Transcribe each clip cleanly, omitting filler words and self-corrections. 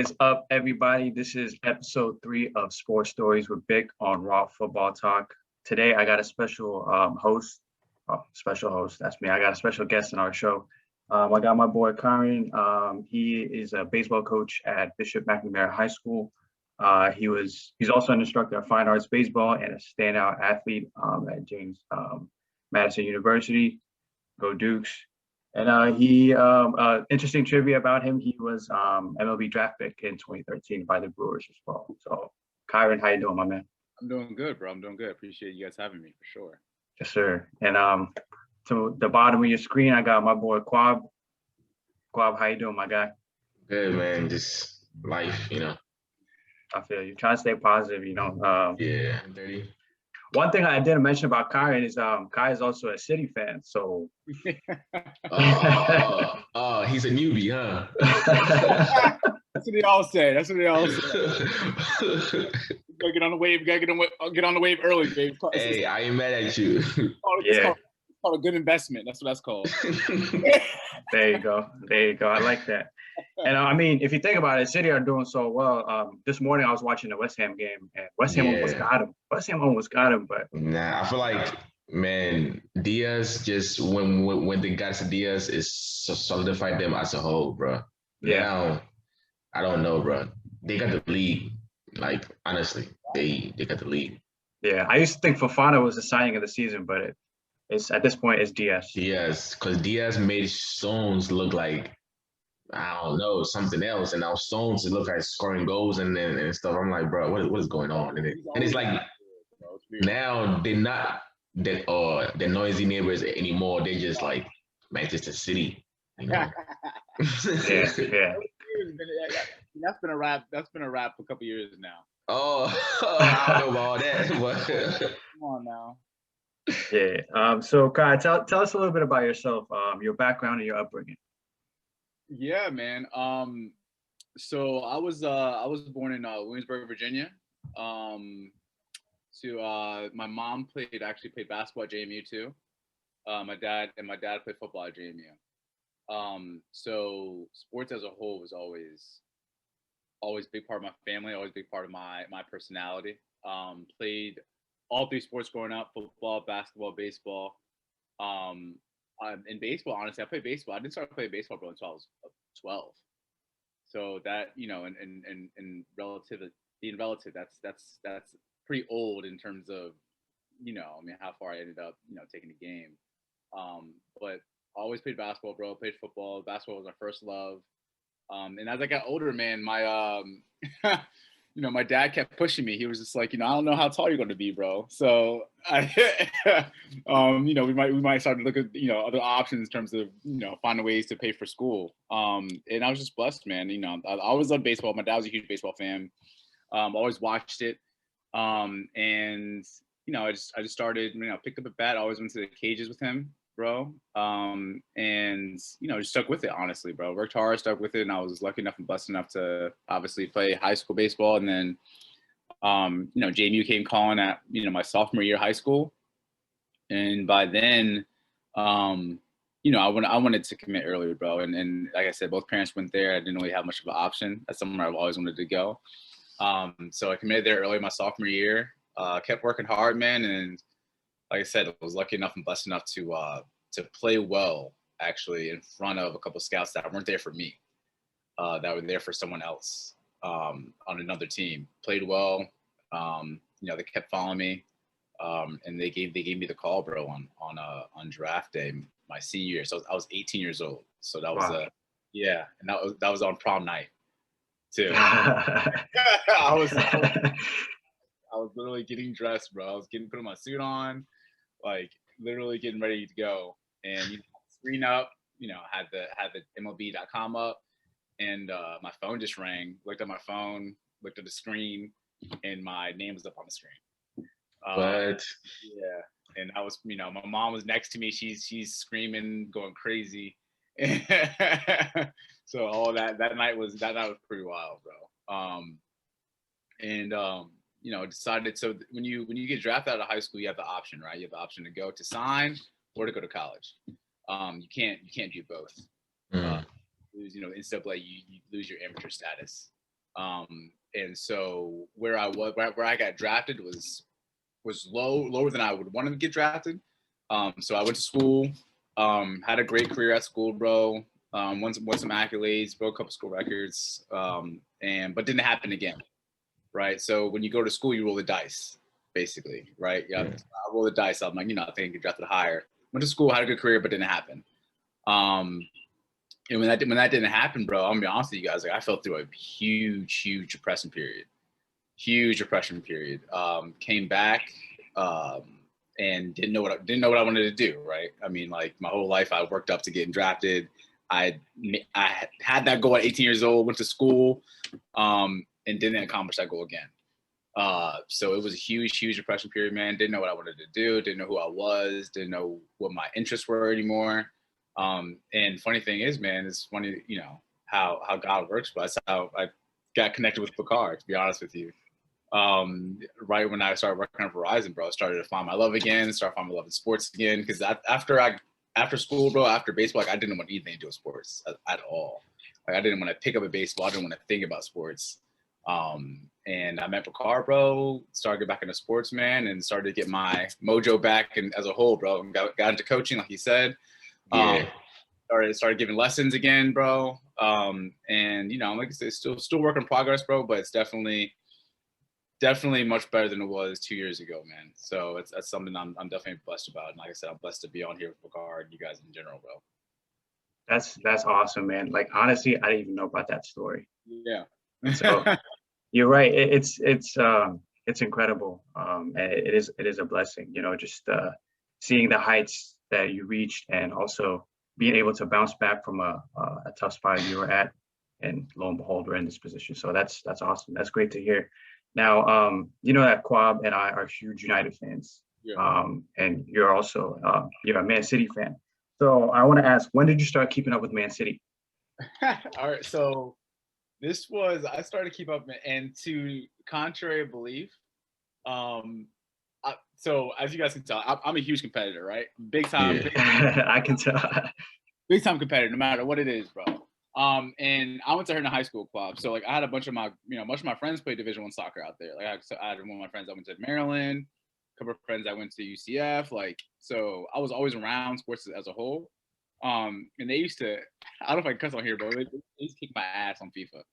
is up, everybody? This is episode 3 of Sports Stories with Bik on Raw Football Talk. Today, I got a special host. Special host, that's me. I got a special guest in our show. I got my boy Kyron. He is a baseball coach at Bishop McNamara High School. He's also an instructor of fine arts baseball and a standout athlete at James Madison University. Go Dukes. And interesting trivia about him, he was MLB draft pick in 2013 by the Brewers as well. So, Kyron, how you doing, my man? I'm doing good, bro. I'm doing good. Appreciate you guys having me, for sure. Yes, sir. And to the bottom of your screen, I got my boy Kwab. Kwab, how you doing, my guy? Good, man. Just life, I feel you. Trying to stay positive, Yeah, I'm dirty. One thing I didn't mention about Kyron is Ky is also a City fan, so. He's a newbie, huh? That's what they all say. Gotta get on the wave. Get on the wave early, babe. Hey, I ain't mad at you. It's called a good investment. That's what that's called. There you go. I like that. And if you think about it, City are doing so well. This morning I was watching the West Ham game, and West Ham almost got him. But nah, I feel like, man, Diaz just when they got to Diaz, is solidified them as a whole, bro. Yeah. Now, I don't know, bro. They got the lead. Like, honestly, they got the lead. Yeah, I used to think Fofana was the signing of the season, but it's at this point it's Diaz. Diaz, because Diaz made Stones look like, I don't know, something else, and now Stones look like scoring goals and stuff. I'm like, bro, what is going on? And it's like, now they're not the noisy neighbors anymore. They're just like Manchester City, Yeah. That's been a wrap. That's been a wrap for a couple years now. Oh, I don't know about that, but come on now. Yeah. So, Ky, tell us a little bit about yourself, your background and your upbringing. Yeah, man. So I was born in Williamsburg, Virginia. My mom played basketball at JMU too. My dad played football at JMU. So sports as a whole was always a big part of my family, always a big part of my personality. Played all 3 sports growing up: football, basketball, baseball. In baseball, honestly, I played baseball. I didn't start playing baseball, bro, until I was 12. So that, and being relative, that's pretty old in terms of, how far I ended up, taking the game. But I always played basketball, bro. Played football. Basketball was my first love. And as I got older, man, my my dad kept pushing me. He was just like, I don't know how tall you're going to be, bro. So we might start to look at, other options in terms of, finding ways to pay for school. And I was just blessed, man. I always loved baseball. My dad was a huge baseball fan. Always watched it. And, I just started, picked up a bat. I always went to the cages with him, bro. And, just stuck with it, honestly, bro. Worked hard, stuck with it. And I was lucky enough and blessed enough to obviously play high school baseball. And then, JMU came calling at, my sophomore year of high school. And by then, I wanted to commit earlier, bro. And like I said, both parents went there. I didn't really have much of an option. That's somewhere I've always wanted to go. So I committed there early my sophomore year. Kept working hard, man. And like I said, I was lucky enough and blessed enough to play well, actually, in front of a couple of scouts that weren't there for me, that were there for someone else on another team. Played well. They kept following me, and they gave me the call, bro, on draft day, my senior year. So I was 18 years old. So that was Wow. And that was on prom night too. I was literally getting dressed, bro. I was putting my suit on, like literally getting ready to go. And screen up, had the MLB.com up, and my phone just rang. Looked at my phone, looked at the screen, and my name was up on the screen. What? Yeah, and I was, my mom was next to me. She's screaming, going crazy. So all that night was pretty wild, bro. Decided, so when you get drafted out of high school, you have the option, right? You have the option to go to sign or to go to college. You can't do both. Lose, NCAA, you lose your amateur status. And so where I was, where I got drafted was lower than I would want to get drafted. So I went to school, had a great career at school, bro. Won some accolades, broke a couple school records, but didn't happen again, right? So when you go to school, you roll the dice, basically, right? Yeah, I roll the dice. I'm like, I think I get drafted higher. Went to school, had a good career, but didn't happen. And when that didn't happen, bro, I'm gonna be honest with you guys, like I fell through a huge depression period. Came back and didn't know what I wanted to do, right? I mean, like my whole life I worked up to getting drafted. I had that goal at 18 years old, went to school, and didn't accomplish that goal again. So it was a huge depression period, man. Didn't know what I wanted to do, didn't know who I was, didn't know what my interests were anymore. And funny thing is, man, it's funny, how God works, but that's how I got connected with Picard, to be honest with you. Right when I started working on Verizon, bro, I started to find my love again, started finding my love in sports again. Because after school, bro, after baseball, like I didn't want anything to do with sports at all. Like I didn't want to pick up a baseball. I didn't want to think about sports. And I met Picard, bro, started to get back into sports, man, and started to get my mojo back and as a whole, bro, and got into coaching, like you said. Started giving lessons again, bro. And like I said, still work in progress, bro, but it's definitely much better than it was 2 years ago, man. So that's something I'm definitely blessed about. And like I said, I'm blessed to be on here with Picard and you guys in general, bro. That's awesome, man. Like honestly, I didn't even know about that story. Yeah. So you're right. It's incredible. And it is a blessing, just seeing the heights that you reached and also being able to bounce back from a tough spot you were at, and lo and behold, we're in this position. So that's awesome. That's great to hear. Now, that Kwab and I are huge United fans. Yeah. And you're also you're a Man City fan. So I want to ask, when did you start keeping up with Man City? All right. So I started to keep up, and to contrary belief, so as you guys can tell, I'm a huge competitor, right? Big time. Yeah. I can tell. Big time competitor, no matter what it is, bro. And I went to Herndon High School club, so like I had a bunch of my, much of my friends played Division I soccer out there. Like I had one of my friends that went to Maryland, a couple of friends that went to UCF. Like, so I was always around sports as a whole. And they used to, I don't know if I can cuss on here, but they used to kick my ass on FIFA.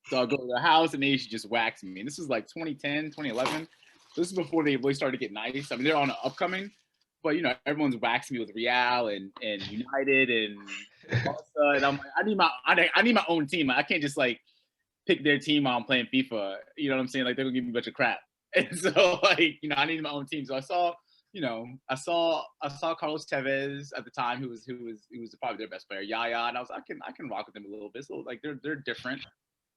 So I'll go to their house and they used to just wax me. And this was like 2010, 2011. This is before they really started to get nice. I mean, they're on the upcoming, but everyone's waxing me with Real and United and Barca, and I'm like, I need my own team. I can't just like pick their team while I'm playing FIFA. You know what I'm saying? Like they're gonna give me a bunch of crap. And so like, I needed my own team. So I saw Carlos Tevez at the time, who was probably their best player, Yaya, and I was like, I can rock with them a little bit. So like they're different.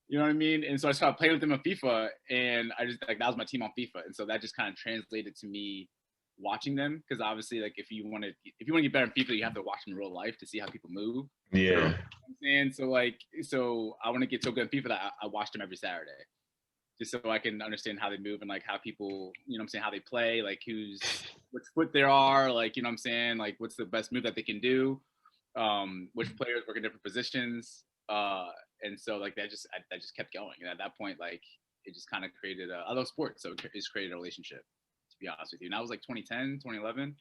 You know what I mean? And so I started playing with them on FIFA, and I just like that was my team on FIFA, and so that just kind of translated to me watching them, because obviously, like if you want to get better in FIFA, you have to watch them in real life to see how people move. Yeah. You know what I'm saying? So I want to get so good in FIFA that I watch them every Saturday, just so I can understand how they move and like how people, how they play, like which foot they are, like like what's the best move that they can do, which players work in different positions. And so like that just kept going, and at that point like it just kind of created I love sports, so it just created a relationship, to be honest with you. And that was like 2010, 2011,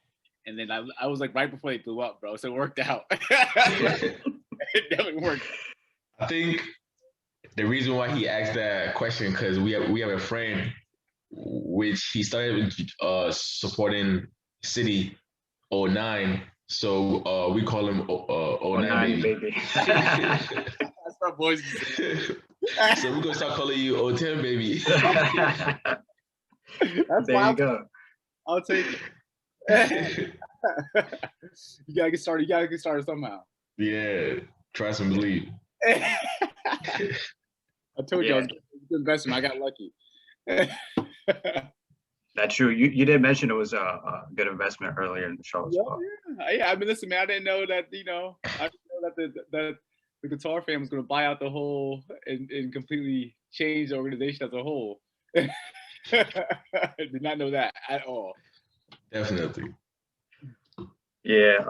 and then I was like right before they blew up, bro, so it worked out. It definitely worked. I think the reason why he asked that question, because we have a friend which he started supporting City 09. So we call him 09 baby. That's my boys. So we're gonna start calling you 010 baby. That's there you go. I'll take it. You gotta get started. You gotta get started somehow. Yeah, trust and believe. I told you I was a good investment. I got lucky. That's true. You did mention it was a good investment earlier in the show as well. Yeah. I mean, listen, man, I didn't know that, I didn't know that the guitar fan was going to buy out the whole and completely change the organization as a whole. I did not know that at all. Definitely. Yeah.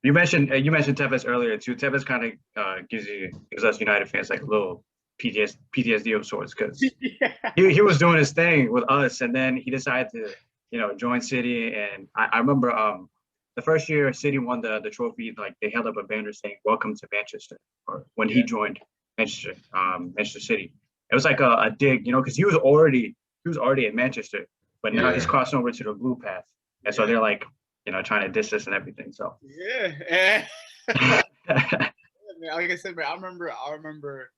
You mentioned Tevez earlier too. Tevez kind of gives us United fans like a little PTSD of sorts, because Yeah. he was doing his thing with us, and then he decided to, join City. And I remember the first year City won the trophy, like they held up a banner saying "Welcome to Manchester," or when he joined Manchester City. It was like a dig, because he was already in Manchester, but now he's crossing over to the blue path, and so they're like, trying to diss us and everything. So Yeah. Like I said, man, I remember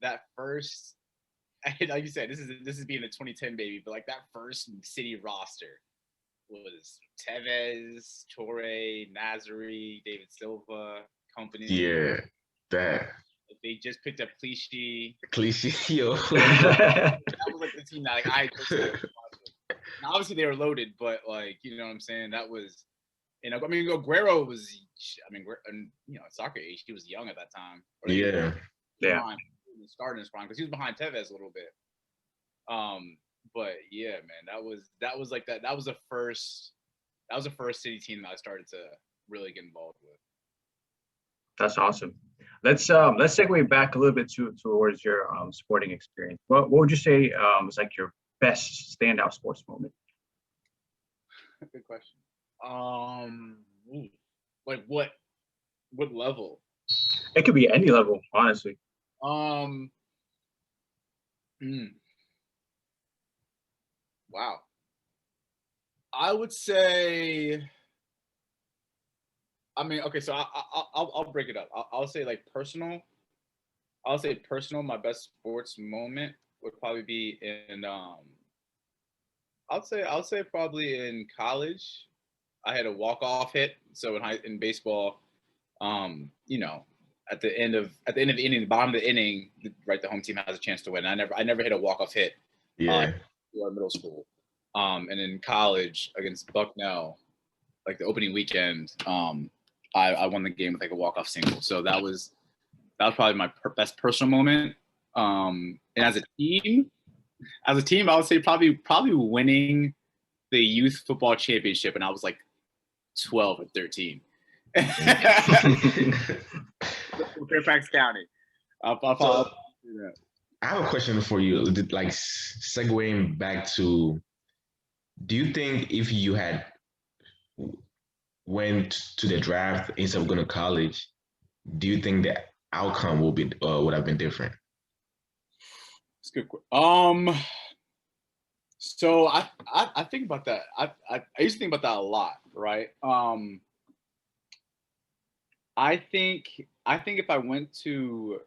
that first. Like you said, this is being a 2010 baby, but like that first City roster was Tevez, Torre, Nazari, David Silva, company. Yeah, that They just picked up Clichy. yo. That was like the team that like I personally watched. Now, obviously they were loaded, but like what I'm saying, that was. I mean, Aguero was. I mean, soccer age, he was young at that time. Yeah. Starting his prime because he was behind Tevez a little bit. But yeah, man, that was like that. That was the first City team that I started to really get involved with. That's awesome. Let's segue back a little bit towards your sporting experience. What would you say was like your best standout sports moment? Good question. Like what level? It could be any level, honestly. Wow. I would say. I mean, okay, so I'll break it up. I'll say like personal. I'll say personal. My best sports moment would probably be in. I'll say probably in college. I had a walk-off hit. So in baseball, at the end of the inning, the bottom of the inning, right, the home team has a chance to win. I never hit a walk-off hit. Yeah. Middle school, and in college against Bucknell, like the opening weekend, I won the game with like a walk-off single. So that was probably my best personal moment. And as a team, I would say probably winning the youth football championship, and I was like 12 or 13. Fairfax County. I have a question for you. Like segueing back to, do you think if you had went to the draft instead of going to college, do you think the outcome would have been different? That's good. So I think about that. I used to think about that a lot, right? I think if I went to,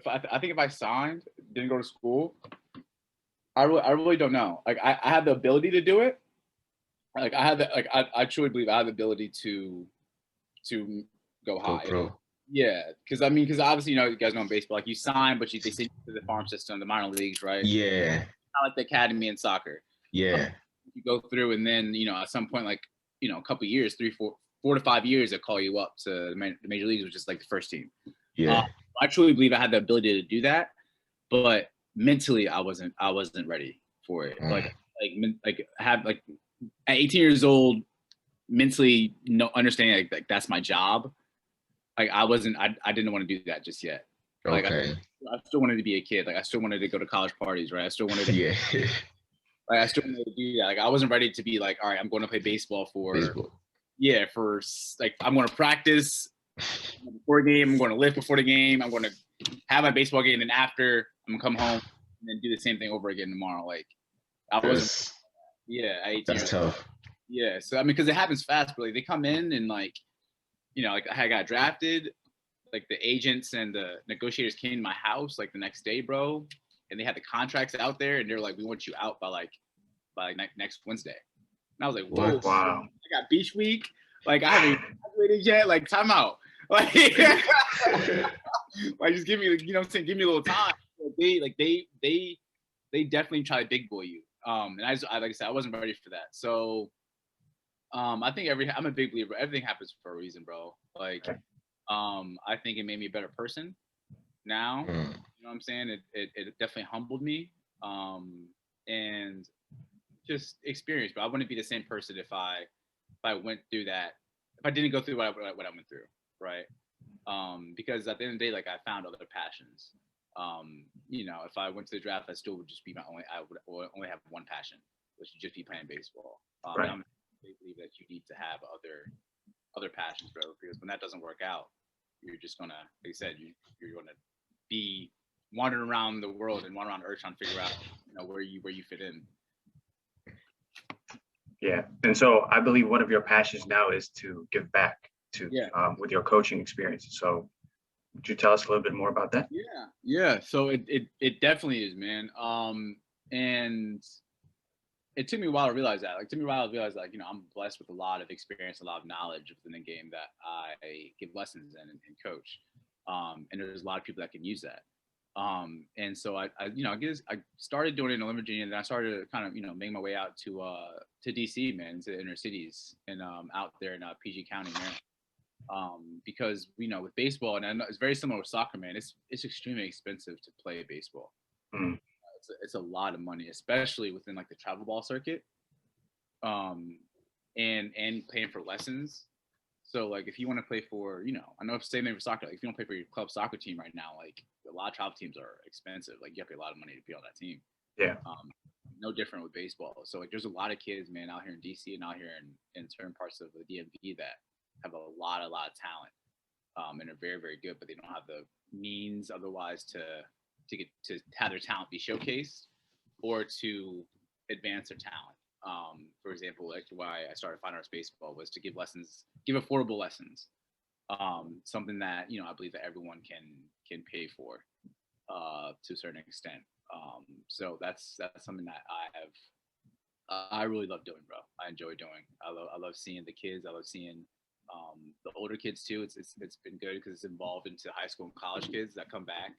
I think if I signed, didn't go to school, I really don't know. Like I had the ability to do it. Like I truly believe I have the ability to go high. Pro. Yeah, because obviously you guys know in baseball, like you sign, but they send you to the farm system, the minor leagues, right? Yeah. Kind of like the academy in soccer. Yeah. You go through, and then at some point, like a couple years, 4 to 5 years, they call you up to the major leagues, which is like the first team. Yeah. I truly believe I had the ability to do that, but mentally I wasn't ready for it. Like have like at 18 years old, mentally understanding like that's my job. Like I didn't want to do that just yet. Like okay. I still wanted to be a kid. Like I still wanted to go to college parties, right? I still wanted to like I still wanted to do that. Like I wasn't ready to be like, all right, I'm going to play baseball for like I'm going to practice before a game, I'm going to lift before the game, I'm going to have my baseball game, and after I'm gonna come home and then do the same thing over again tomorrow. Like I wasn't. Yeah, at 18 that's tough. Yeah, so I mean, because it happens fast, but like they come in and like, like I got drafted, like the agents and the negotiators came to my house like the next day, bro, and they had the contracts out there, and they're like, we want you out by next Wednesday. And I was like, whoa, wow. I got beach week, like I haven't graduated yet, like time out, like, like just give me, give me a little time. They definitely try to big boy you. And I like I said, I wasn't ready for that. So I think I'm a big believer. Everything happens for a reason, bro. Like, I think it made me a better person now. You know what I'm saying? It definitely humbled me. And just experience, but I wouldn't be the same person if I went through that, if I didn't go through what I went through, right? Because at the end of the day, like I found other passions. You know, if I went to the draft, I still would just be I would only have one passion, which would just be playing baseball. Right. And I believe that you need to have other passions, bro, because when that doesn't work out, you're just gonna, like you said, you're gonna be wandering around the world and wandering around Earth trying to figure out, you know, where you fit in. Yeah, and so I believe one of your passions now is to give back to with your coaching experience. So would you tell us a little bit more about that? Yeah. So it definitely is, man. And it took me a while to realize that. Like, you know, I'm blessed with a lot of experience, a lot of knowledge within the game that I give lessons in and coach. And there's a lot of people that can use that. And so I you know, I started doing it in Northern Virginia, and then I started to kind of, you know, make my way out to DC, man, to the inner cities, and out there in PG County, man. Because, you know, with baseball, and I know it's very similar with soccer, man, it's extremely expensive to play baseball. Mm. It's a lot of money, especially within like the travel ball circuit, and paying for lessons. So like if you want to play for, you know, I know if same thing for soccer, like if you don't play for your club soccer team right now, like a lot of travel teams are expensive. Like you have to pay a lot of money to be on that team. Yeah. No different with baseball. So like there's a lot of kids, man, out here in DC and out here in certain parts of the DMV that have a lot of talent, and are very, very good, but they don't have the means otherwise to get to have their talent be showcased or to advance their talent. For example, like why I started Fine Arts Baseball was to give affordable lessons, something that, you know, I believe that everyone can pay for to a certain extent. So that's something that I really love doing, bro. I enjoy doing. I love seeing the kids. I love seeing the older kids too. It's been good because it's involved into high school and college kids that come back.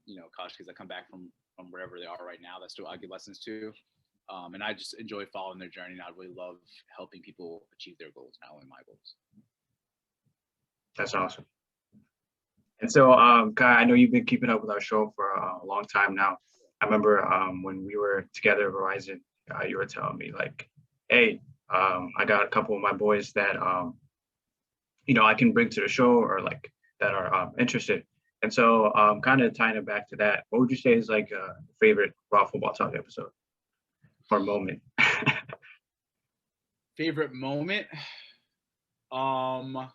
You know, college kids that come back from wherever they are right now that still I give lessons to. And I just enjoy following their journey, and I really love helping people achieve their goals, not only my goals. That's awesome. And so, Ky, I know you've been keeping up with our show for a long time now. I remember when we were together at Verizon, you were telling me like, hey, I got a couple of my boys that, you know, I can bring to the show, or like that are interested. And so kind of tying it back to that, what would you say is like a favorite Raw Football Talk episode or moment? Favorite moment? I'll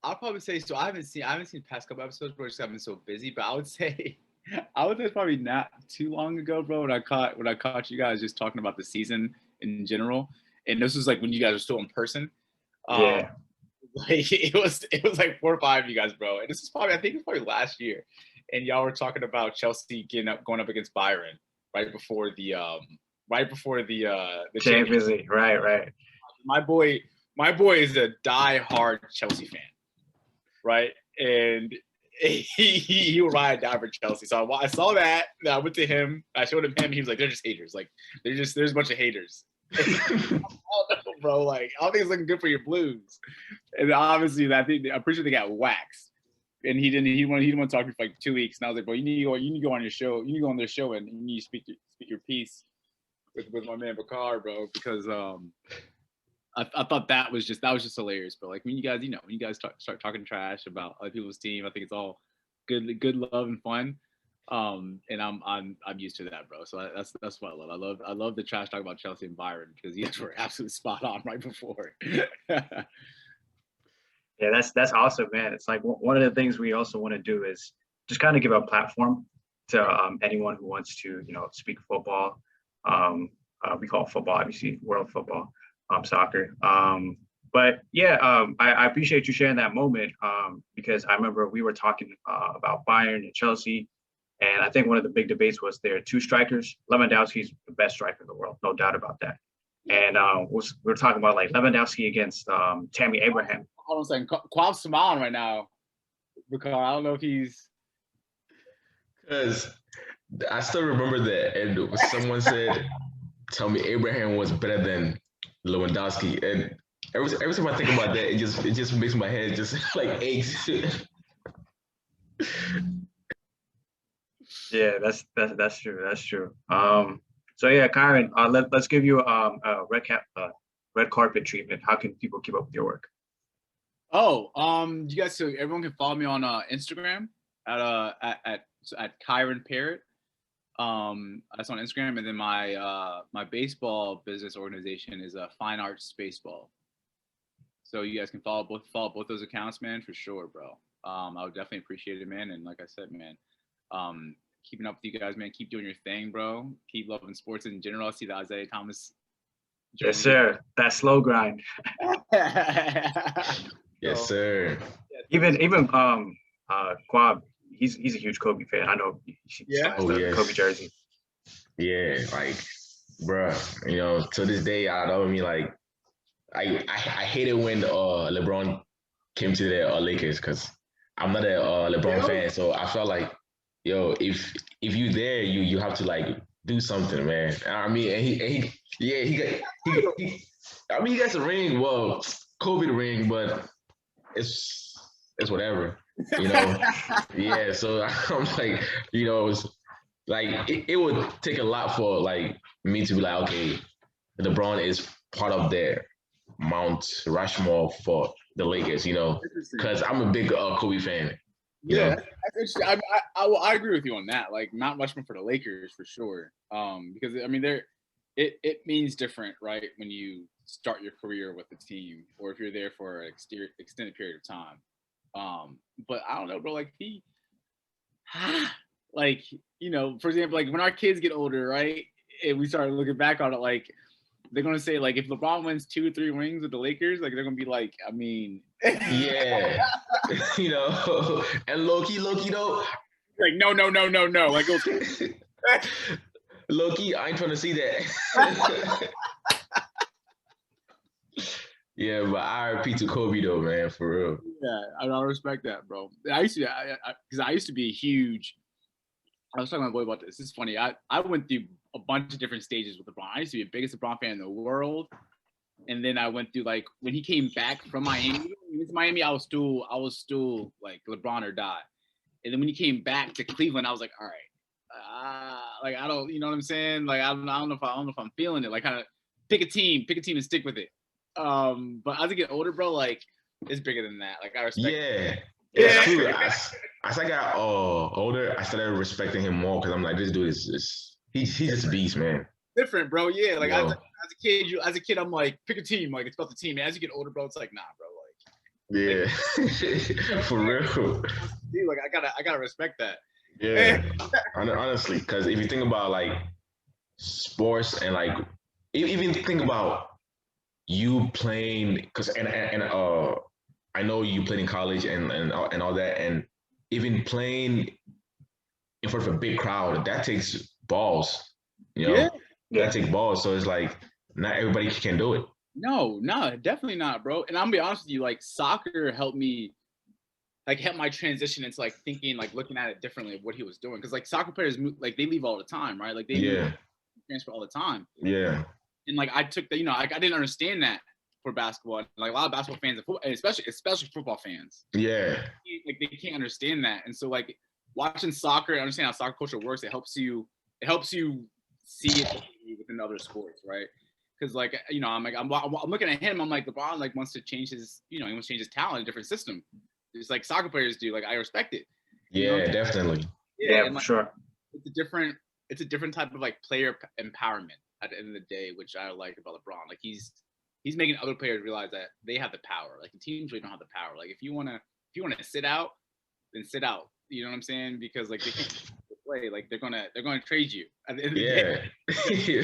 probably say, so I haven't seen the past couple episodes, bro, just I've been so busy, but I would say it's probably not too long ago, bro, when I caught you guys just talking about the season in general. And this was like when you guys were still in person. Yeah. Like it was like 4 or 5 of you guys, bro. And this is probably, I think it was probably last year. And y'all were talking about Chelsea going up against Byron right before the Champions League. Right. My boy is a die-hard Chelsea fan, right? And he will ride down for Chelsea. So I saw that. I went to him. I showed him. He was like, "They're just haters. Like there's a bunch of haters." I don't know, bro. Like I don't think it's looking good for your Blues. And obviously, I'm pretty sure they got waxed. And he didn't want to talk to me for like 2 weeks. And I was like, "Bro, you need to go on your show. You need to go on their show and you need to speak your piece with my man Bakar, bro, because I thought that was just hilarious, bro. Like when you guys start talking trash about other people's team, I think it's all good love and fun. And I'm used to that, bro. So that's what I love. I love the trash talk about Chelsea and Byron because you guys were absolutely spot on right before. Yeah, that's awesome, man. It's like one of the things we also want to do is just kind of give a platform to anyone who wants to, you know, speak football. We call it football, obviously, world football, soccer. But yeah, I appreciate you sharing that moment because I remember we were talking about Bayern and Chelsea. And I think one of the big debates was there are 2 strikers. Lewandowski's the best striker in the world, no doubt about that. And we were talking about like Lewandowski against Tammy Abraham. Hold on a second. Kwab's smiling right now because I don't know if he's. Because I still remember that, and someone said, "Tell me Abraham was better than Lewandowski," and every time I think about that, it just makes my head just like aches. Yeah, that's true. That's true. So yeah, Kyron, let's give you a red carpet treatment. How can people keep up with your work? Oh, you guys, so everyone can follow me on Instagram at Ky Parrott. That's on Instagram, and then my baseball business organization is Fine Arts Baseball. So you guys can follow both those accounts, man, for sure, bro. I would definitely appreciate it, man. And like I said, man, keeping up with you guys, man. Keep doing your thing, bro. Keep loving sports in general. I see the Isaiah Thomas. Yes, sir. That slow grind. Yes, sir. Even Kwab, he's a huge Kobe fan. I know he has the Kobe jersey. Yeah, like, bruh, you know, to this day, I mean, like, I hated when LeBron came to the Lakers because I'm not a LeBron fan, so I felt like, yo, if you there, you have to like do something, man. I mean, and he got a ring, well, COVID ring, but it's whatever, you know. Yeah, so I'm like, you know, it's like it would take a lot for like me to be like, okay, LeBron is part of their Mount Rushmore for the Lakers, you know, because I'm a big Kobe fan. Yeah, that's interesting. I agree with you on that. Like Mount Rushmore for the Lakers for sure. Because I mean, it means different, right? When you start your career with the team, or if you're there for an extended period of time. But I don't know, bro. Like like, you know, for example, like when our kids get older, right, and we start looking back on it, like they're gonna say, like, if LeBron wins 2 or 3 rings with the Lakers, like they're gonna be like, I mean, yeah, you know, and low-key though, like no, like low-key, I ain't trying to see that. Yeah, but RIP to Kobe though, man, for real. Yeah, I respect that, bro. I used to be a huge. I was talking to my boy about this. It's funny. I went through a bunch of different stages with LeBron. I used to be the biggest LeBron fan in the world, and then I went through like when he came back from Miami. When he went to Miami, I was still like LeBron or die. And then when he came back to Cleveland, I was like, all right, like I don't, you know what I'm saying? Like I don't know if I'm feeling it. Like kind of pick a team and stick with it. But as I get older, bro, like it's bigger than that. Like I respect. Yeah. It's true. As I got older, I started respecting him more because I'm like, this dude is he's just a beast, man. Different, bro. Yeah, like as a kid, I'm like, pick a team. Like it's about the team. And as you get older, bro, it's like, nah, bro. Like, yeah, for real. Dude, like I gotta respect that. Yeah, honestly, because if you think about like sports and like even think about you playing, because I know you played in college and all that, and even playing in front of a big crowd, that takes balls, you know. Yeah. That takes balls. So it's like not everybody can do it. No, definitely not, bro. And I'm gonna be honest with you, like soccer helped me, like help my transition into like thinking, like looking at it differently of what he was doing. Because like soccer players, like they leave all the time, right? Like they transfer all the time. Yeah. And like I took that, you know, I didn't understand that for basketball. Like a lot of basketball fans, and especially football fans. Yeah. Like they can't understand that. And so like watching soccer and understanding how soccer culture works, it helps you see it within other sports, right? Because like, you know, I'm looking at him, I'm like, LeBron like wants to change his, you know, he wants to change his talent in a different system. It's like soccer players do. Like I respect it. Yeah, you know? Definitely. Yeah, and, like, for sure. It's a different type of like player empowerment at the end of the day, which I like about LeBron. Like he's making other players realize that they have the power. Like the teams really don't have the power. Like if you wanna sit out, then sit out. You know what I'm saying? Because like they can't play. Like they're gonna trade you at the end of the day. You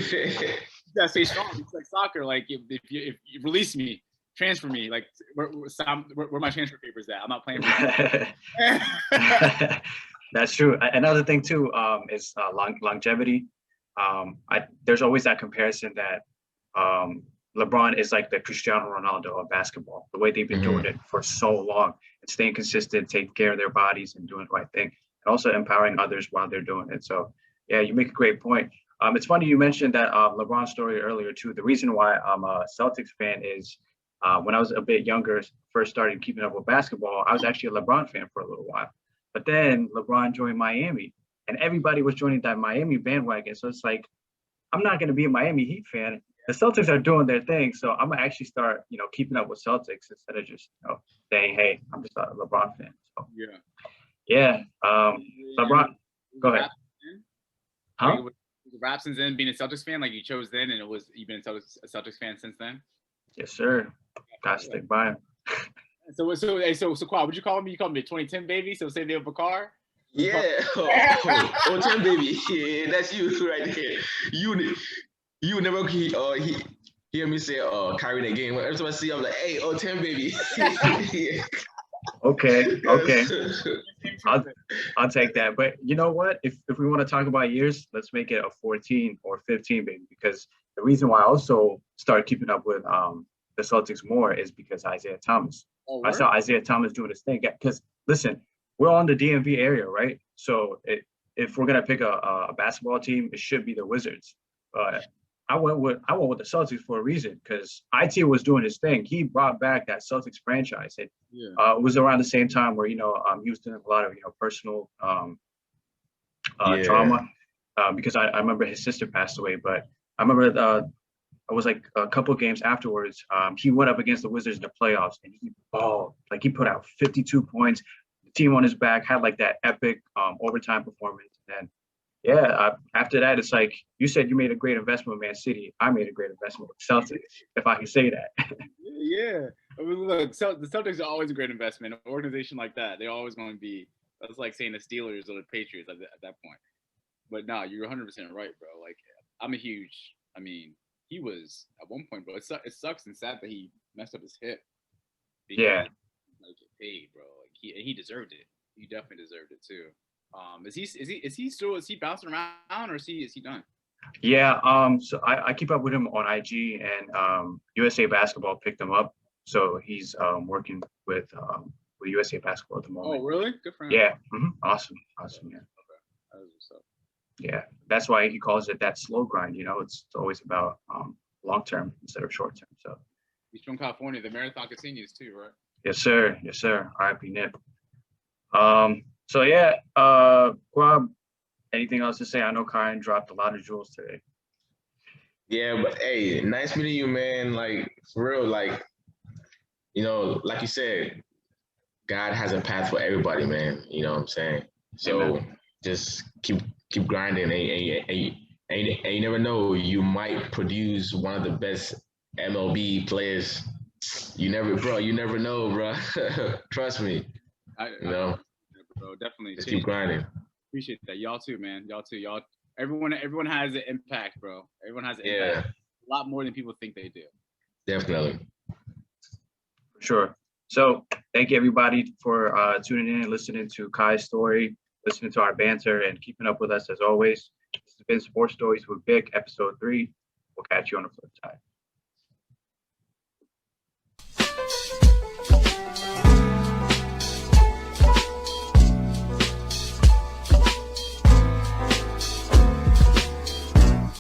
gotta stay strong. It's like soccer. Like if you release me, transfer me. Like where my transfer papers at? I'm not playing for you. That's true. Another thing too is longevity. There's always that comparison that LeBron is like the Cristiano Ronaldo of basketball. The way they've been doing it for so long and staying consistent, taking care of their bodies and doing the right thing, and also empowering others while they're doing it. So yeah, you make a great point. It's funny you mentioned that LeBron story earlier too. The reason why I'm a Celtics fan is when I was a bit younger, first started keeping up with basketball, I was actually a LeBron fan for a little while. But then LeBron joined Miami, and everybody was joining that Miami bandwagon. So it's like, I'm not going to be a Miami Heat fan the Celtics are doing their thing, so I'm gonna actually start, keeping up with Celtics instead of just, saying, hey, I'm just a LeBron fan. So yeah. LeBron, go ahead. Huh? Was the rap since then being a Celtics fan? Like you chose then, and you've been a Celtics fan since then? Yes, sir. Gotta stick by him. So Kwab, would you call me? You call me the 2010 baby? So say they're Bakar? Yeah. Oh, 10 baby. Yeah, that's you right there. You never hear me say carry the game. Every time I see you, I'm like, hey, 10 baby. Okay. I'll take that. But you know what? If we want to talk about years, let's make it a 14 or 15 baby, because the reason why I also started keeping up with the Celtics more is because Isaiah Thomas. I saw Isaiah Thomas doing his thing. Because listen, we're on the DMV area, right? So if we're gonna pick a basketball team, it should be the Wizards. But I went with the Celtics for a reason, because IT was doing his thing. He brought back that Celtics franchise. It was around the same time where he was doing a lot of personal trauma, because I remember his sister passed away. But I remember it was like a couple of games afterwards. He went up against the Wizards in the playoffs, and he balled. Like he put out 52 points. The team on his back, had like that epic overtime performance. And after that, it's like you said, you made a great investment with Man City. I made a great investment with Celtics, if I can say that. Yeah. I mean, look, the Celtics are always a great investment. An organization like that, they're always going to be. That's like saying the Steelers or the Patriots at that point. But no, you're 100% right, bro. Like he was at one point, bro. It sucks and sad that he messed up his hip. Yeah. Like get paid, bro. Like he deserved it. He definitely deserved it too. Is he bouncing around, or is he done? Yeah. So I keep up with him on IG, and USA Basketball picked him up. So he's working with USA Basketball at the moment. Oh, really? Good for him. Yeah. Awesome. Yeah. Okay. That was what's up. Yeah, that's why he calls it that slow grind. It's always about long term instead of short term. So he's from California. The marathon continues too, right? Yes, sir. R.I.P. Nip. So yeah, Kwab, anything else to say? I know Kyan dropped a lot of jewels today. Yeah, but hey, nice meeting you, man. Like for real, like like you said, God has a path for everybody, man. You know what I'm saying? So just keep grinding, and you never know, you might produce one of the best MLB players. You never know, bro. Trust me. Bro, definitely. Just keep grinding. Appreciate that. Y'all too, man. Y'all too. Everyone has an impact, bro. Everyone has an impact. A lot more than people think they do. Definitely. For sure. So thank you everybody for tuning in and listening to Ky's story, listening to our banter, and keeping up with us as always. This has been Sports Stories with Bik, episode 3. We'll catch you on the flip side.